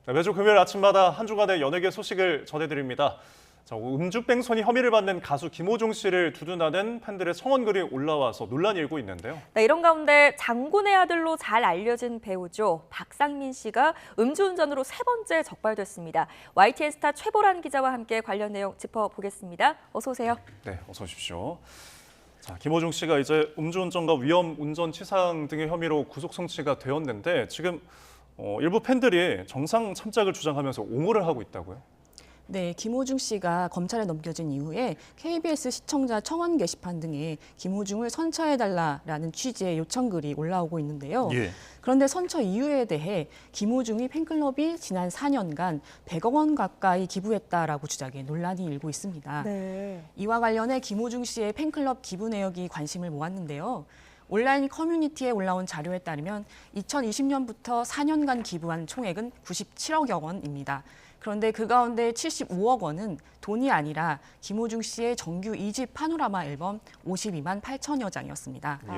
네, 매주 금요일 아침마다 한 주간의 연예계 소식을 전해드립니다. 음주뺑소니 혐의를 받는 가수 김호중 씨를 두둔하는 팬들의 성원글이 올라와서 논란이 일고 있는데요. 네, 이런 가운데 장군의 아들로 잘 알려진 배우죠. 박상민 씨가 음주운전으로 세 번째 적발됐습니다. YTN 스타 최보란 기자와 함께 관련 내용 짚어보겠습니다. 어서 오세요. 네, 어서 오십시오. 김호중 씨가 이제 음주운전과 위험 운전 치상 등의 혐의로 구속 송치가 되었는데 지금 일부 팬들이 정상 참작을 주장하면서 옹호를 하고 있다고요? 네, 김호중 씨가 검찰에 넘겨진 이후에 KBS 시청자 청원 게시판 등에 김호중을 선처해달라라는 취지의 요청글이 올라오고 있는데요. 예. 그런데 선처 이유에 대해 김호중이 팬클럽이 지난 4년간 100억 원 가까이 기부했다라고 주장해 논란이 일고 있습니다. 네. 이와 관련해 김호중 씨의 팬클럽 기부 내역이 관심을 모았는데요. 온라인 커뮤니티에 올라온 자료에 따르면 2020년부터 4년간 기부한 총액은 97억여 원입니다. 그런데 그 가운데 75억 원은 돈이 아니라 김호중 씨의 정규 2집 파노라마 앨범 52만 8천여 장이었습니다. 예.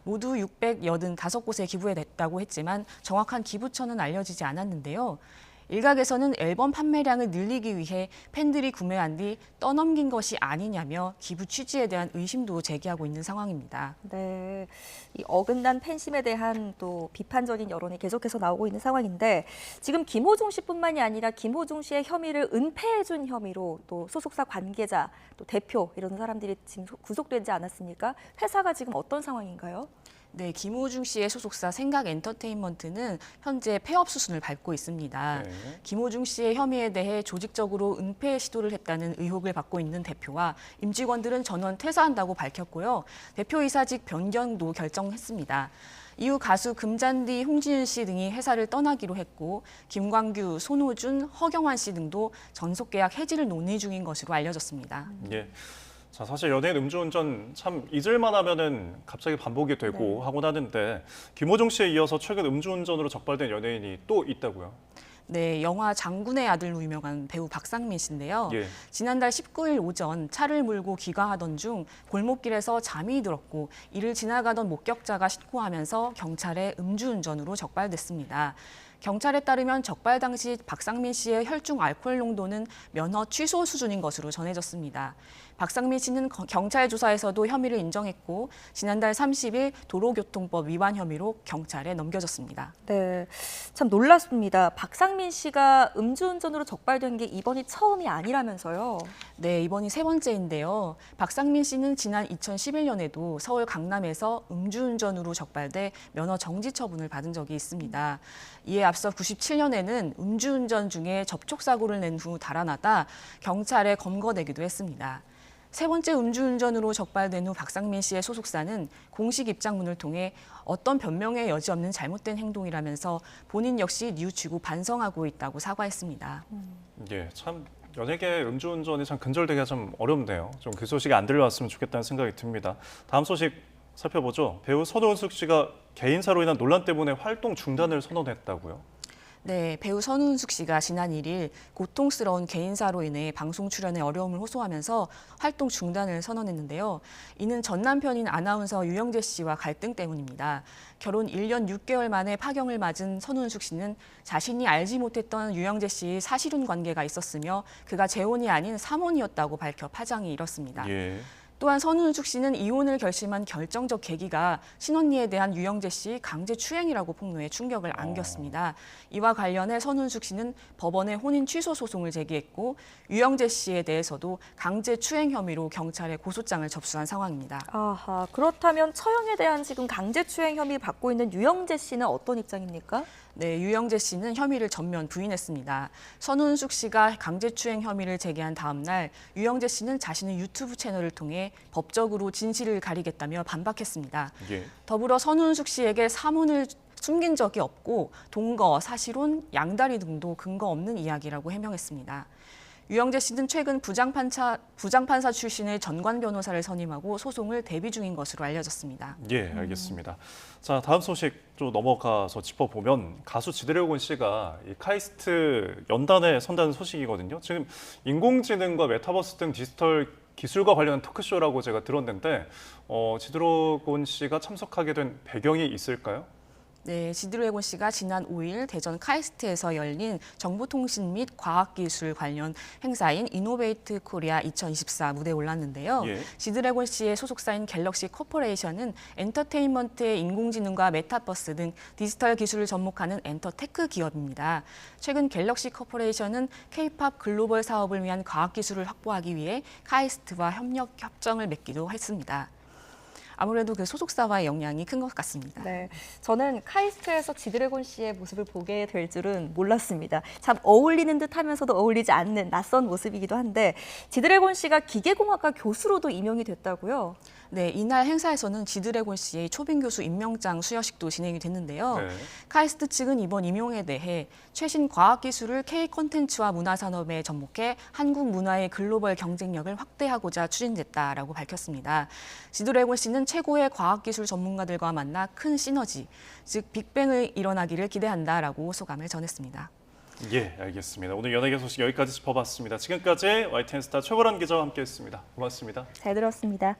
모두 685곳에 기부했다고 했지만 정확한 기부처는 알려지지 않았는데요. 일각에서는 앨범 판매량을 늘리기 위해 팬들이 구매한 뒤 떠넘긴 것이 아니냐며 기부 취지에 대한 의심도 제기하고 있는 상황입니다. 네, 이 어긋난 팬심에 대한 또 비판적인 여론이 계속해서 나오고 있는 상황인데 지금 김호중 씨뿐만이 아니라 김호중 씨의 혐의를 은폐해준 혐의로 또 소속사 관계자, 또 대표 이런 사람들이 지금 구속되지 않았습니까? 회사가 지금 어떤 상황인가요? 네, 김호중 씨의 소속사 생각엔터테인먼트는 현재 폐업 수순을 밟고 있습니다. 네. 김호중 씨의 혐의에 대해 조직적으로 은폐 시도를 했다는 의혹을 받고 있는 대표와 임직원들은 전원 퇴사한다고 밝혔고요. 대표이사직 변경도 결정했습니다. 이후 가수 금잔디, 홍지윤 씨 등이 회사를 떠나기로 했고 김광규, 손호준, 허경환 씨 등도 전속계약 해지를 논의 중인 것으로 알려졌습니다. 예. 사실 연예인 음주운전 참 잊을만 하면은 갑자기 반복이 되고 하곤 하는데 김호중 씨에 이어서 최근 음주운전으로 적발된 연예인이 또 있다고요? 네, 영화 장군의 아들로 유명한 배우 박상민 씨인데요. 예. 지난달 19일 오전 차를 몰고 귀가하던 중 골목길에서 잠이 들었고 이를 지나가던 목격자가 신고하면서 경찰에 음주운전으로 적발됐습니다. 경찰에 따르면 적발 당시 박상민 씨의 혈중 알코올 농도는 면허 취소 수준인 것으로 전해졌습니다. 박상민 씨는 경찰 조사에서도 혐의를 인정했고 지난달 30일 도로교통법 위반 혐의로 경찰에 넘겨졌습니다. 네, 참 놀랐습니다. 박상민 씨가 음주운전으로 적발된 게 이번이 처음이 아니라면서요? 네, 이번이 세 번째인데요. 박상민 씨는 지난 2011년에도 서울 강남에서 음주운전으로 적발돼 면허 정지 처분을 받은 적이 있습니다. 이에 앞서 97년에는 음주운전 중에 접촉사고를 낸 후 달아나다 경찰에 검거되기도 했습니다. 세 번째 음주운전으로 적발된 후 박상민 씨의 소속사는 공식 입장문을 통해 어떤 변명의 여지 없는 잘못된 행동이라면서 본인 역시 뉘우치고 반성하고 있다고 사과했습니다. 예, 참 연예계 음주운전이 참 근절되기가 좀 어렵네요. 좀 그 소식이 안 들려왔으면 좋겠다는 생각이 듭니다. 다음 소식 살펴보죠. 배우 선우은숙 씨가 개인사로 인한 논란 때문에 활동 중단을 선언했다고요? 네, 배우 선우은숙 씨가 지난 1일 고통스러운 개인사로 인해 방송 출연에 어려움을 호소하면서 활동 중단을 선언했는데요. 이는 전 남편인 아나운서 유영재 씨와 갈등 때문입니다. 결혼 1년 6개월 만에 파경을 맞은 선우은숙 씨는 자신이 알지 못했던 유영재 씨의 사실혼 관계가 있었으며 그가 재혼이 아닌 삼혼이었다고 밝혀 파장이 일었습니다. 예. 또한 선우은숙 씨는 이혼을 결심한 결정적 계기가 친언니에 대한 유영재 씨의 강제 추행이라고 폭로해 충격을 안겼습니다. 이와 관련해 선우은숙 씨는 법원에 혼인 취소 소송을 제기했고 유영재 씨에 대해서도 강제 추행 혐의로 경찰에 고소장을 접수한 상황입니다. 아하, 그렇다면 처형에 대한 지금 강제추행 혐의 받고 있는 유영재 씨는 어떤 입장입니까? 네, 유영재 씨는 혐의를 전면 부인했습니다. 선우은숙 씨가 강제추행 혐의를 제기한 다음 날 유영재 씨는 자신의 유튜브 채널을 통해 법적으로 진실을 가리겠다며 반박했습니다. 예. 더불어 더불어 선우은숙 씨에게 사문을 숨긴 적이 없고 동거, 사실혼, 양다리 등도 근거 없는 이야기라고 해명했습니다. 유영재 씨는 최근 부장판사 출신의 전관 변호사를 선임하고 소송을 대비 중인 것으로 알려졌습니다. 예, 알겠습니다. 자, 다음 소식 좀 넘어가서 짚어보면 가수 지드래곤 씨가 이 카이스트 연단에 선다는 소식이거든요. 지금 인공지능과 메타버스 등 디지털 기술과 관련한 토크쇼라고 제가 들었는데 지드래곤 씨가 참석하게 된 배경이 있을까요? 네, 지드래곤 씨가 지난 5일 대전 카이스트에서 열린 정보통신 및 과학기술 관련 행사인 이노베이트 코리아 2024 무대에 올랐는데요. 예. 지드래곤 씨의 소속사인 갤럭시 코퍼레이션은 엔터테인먼트의 인공지능과 메타버스 등 디지털 기술을 접목하는 엔터테크 기업입니다. 최근 갤럭시 코퍼레이션은 K-팝 글로벌 사업을 위한 과학기술을 확보하기 위해 카이스트와 협정을 맺기도 했습니다. 아무래도 그 소속사와의 영향이 큰 것 같습니다. 네, 저는 카이스트에서 지드래곤 씨의 모습을 보게 될 줄은 몰랐습니다. 참 어울리는 듯 하면서도 어울리지 않는 낯선 모습이기도 한데 지드래곤 씨가 기계공학과 교수로도 임용이 됐다고요? 네, 이날 행사에서는 지드래곤 씨의 초빙 교수 임명장 수여식도 진행이 됐는데요. 네. 카이스트 측은 이번 임용에 대해 최신 과학기술을 K 콘텐츠와 문화산업에 접목해 한국 문화의 글로벌 경쟁력을 확대하고자 추진됐다라고 밝혔습니다. 지드래곤 씨는 최고의 과학기술 전문가들과 만나 큰 시너지, 즉 빅뱅을 일어나기를 기대한다라고 소감을 전했습니다. 예, 알겠습니다. 오늘 연예계 소식 여기까지 짚어봤습니다. 지금까지 YTN 스타 최고란 기자와 함께했습니다. 고맙습니다. 잘 들었습니다.